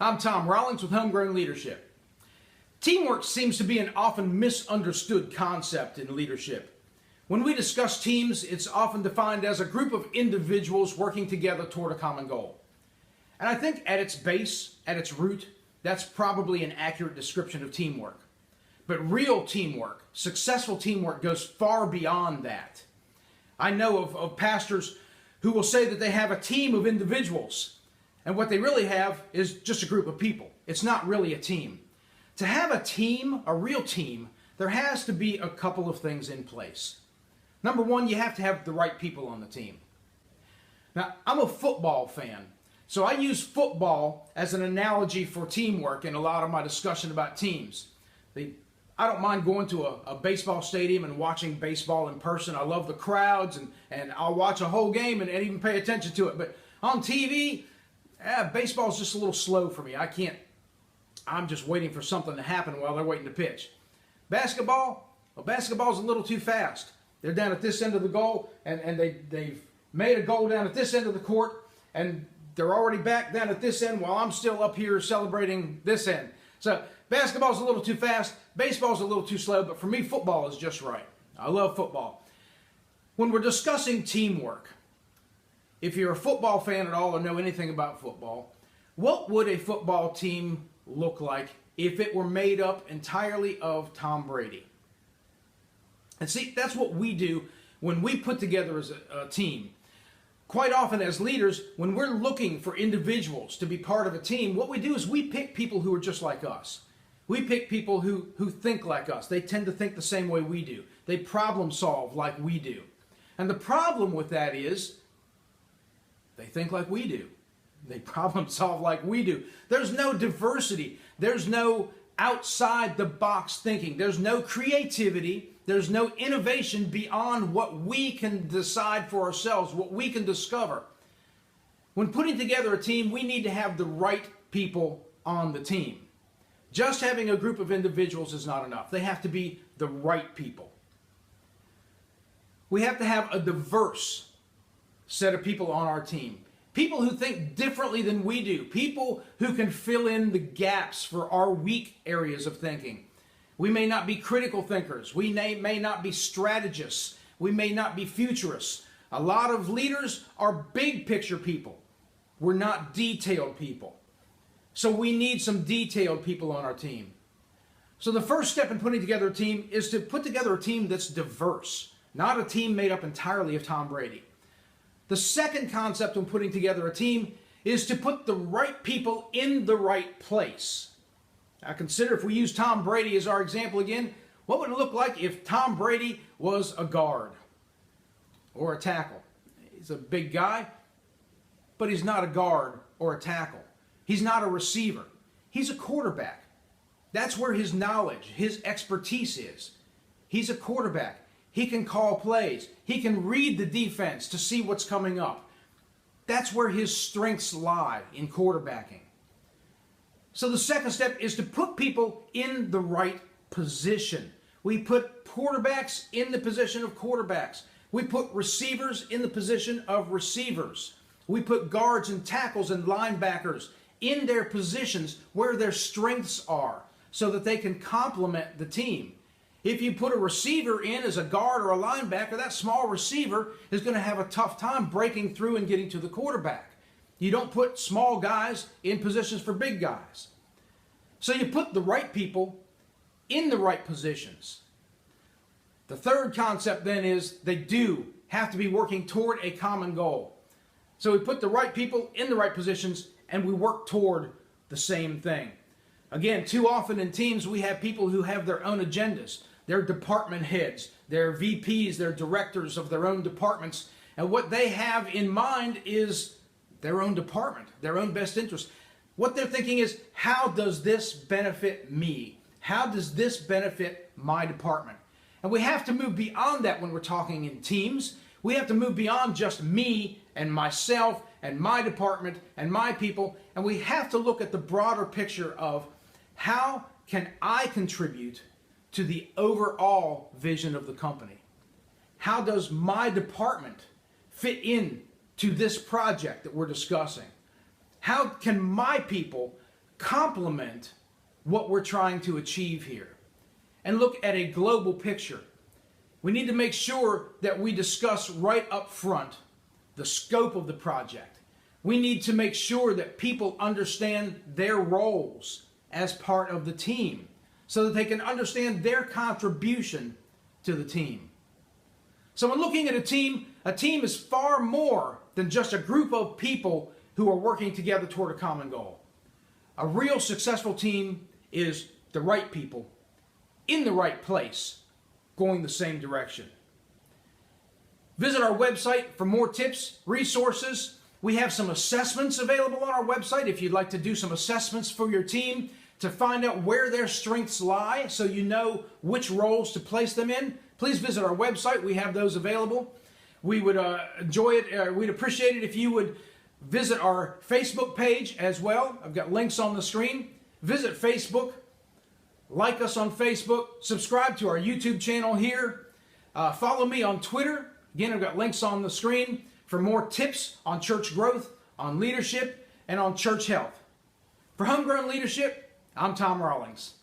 I'm Tom Rawlings with Homegrown Leadership. Teamwork seems to be an often misunderstood concept in leadership. When we discuss teams, it's often defined as a group of individuals working together toward a common goal. And I think at its base, at its root, that's probably an accurate description of teamwork. But real teamwork, successful teamwork, goes far beyond that. I know of pastors who will say that they have a team of individuals, and what they really have is just a group of people. It's not really a team. To have a team, a real team, there has to be a couple of things in place. Number one, you have to have the right people on the team. Now, I'm a football fan, so I use football as an analogy for teamwork in a lot of my discussion about teams. I don't mind going to a baseball stadium and watching baseball in person. I love the crowds, and I'll watch a whole game and even pay attention to it. But on TV, baseball's just a little slow for me. I'm just waiting for something to happen while they're waiting to pitch. Basketball's a little too fast. They're down at this end of the goal, and they've made a goal down at this end of the court, and they're already back down at this end while I'm still up here celebrating this end. So basketball's a little too fast, baseball's a little too slow, but for me, football is just right. I love football. When we're discussing teamwork, if you're a football fan at all or know anything about football, what would a football team look like if it were made up entirely of Tom Brady? And see, that's what we do when we put together as a team. Quite often as leaders, when we're looking for individuals to be part of a team, what we do is we pick people who are just like us. We pick people who think like us. They tend to think the same way we do. They problem solve like we do. And the problem with that is they think like we do. They problem solve like we do. There's no diversity. There's no outside the box thinking. There's no creativity. There's no innovation beyond what we can decide for ourselves, what we can discover. When putting together a team, we need to have the right people on the team. Just having a group of individuals is not enough. They have to be the right people. We have to have a diverse set of people on our team. People who think differently than we do. People who can fill in the gaps for our weak areas of thinking. We may not be critical thinkers. We may not be strategists. We may not be futurists. A lot of leaders are big picture people. We're not detailed people. So we need some detailed people on our team. So the first step in putting together a team is to put together a team that's diverse, not a team made up entirely of Tom Brady. The second concept when putting together a team is to put the right people in the right place. Now consider, if we use Tom Brady as our example again, what would it look like if Tom Brady was a guard or a tackle? He's a big guy, but he's not a guard or a tackle. He's not a receiver. He's a quarterback. That's where his knowledge, his expertise is. He's a quarterback. He can call plays. He can read the defense to see what's coming up. That's where his strengths lie, in quarterbacking. So the second step is to put people in the right position. We put quarterbacks in the position of quarterbacks. We put receivers in the position of receivers. We put guards and tackles and linebackers in their positions where their strengths are so that they can complement the team. If you put a receiver in as a guard or a linebacker, that small receiver is going to have a tough time breaking through and getting to the quarterback. You don't put small guys in positions for big guys. So you put the right people in the right positions. The third concept then is they do have to be working toward a common goal. So we put the right people in the right positions and we work toward the same thing. Again, too often in teams we have people who have their own agendas. They're department heads, they're VPs, they're directors of their own departments, and what they have in mind is their own department, their own best interest. What they're thinking is, how does this benefit me? How does this benefit my department? And we have to move beyond that when we're talking in teams. We have to move beyond just me and myself and my department and my people, and we have to look at the broader picture of how can I contribute to the overall vision of the company? How does my department fit in to this project that we're discussing? How can my people complement what we're trying to achieve here and look at a global picture. We need to make sure that we discuss right up front the scope of the project. We need to make sure that people understand their roles as part of the team so that they can understand their contribution to the team. So when looking at a team is far more than just a group of people who are working together toward a common goal. A real successful team is the right people in the right place, going the same direction. Visit our website for more tips, resources. We have some assessments available on our website if you'd like to do some assessments for your team to find out where their strengths lie so you know which roles to place them in. Please visit our website. We have those available. We would enjoy it. We'd appreciate it if you would visit our Facebook page as well. I've got links on the screen. Visit Facebook. Like us on Facebook. Subscribe to our YouTube channel here. Follow me on Twitter. Again, I've got links on the screen for more tips on church growth, on leadership, and on church health. For Homegrown Leadership, I'm Tom Rawlings.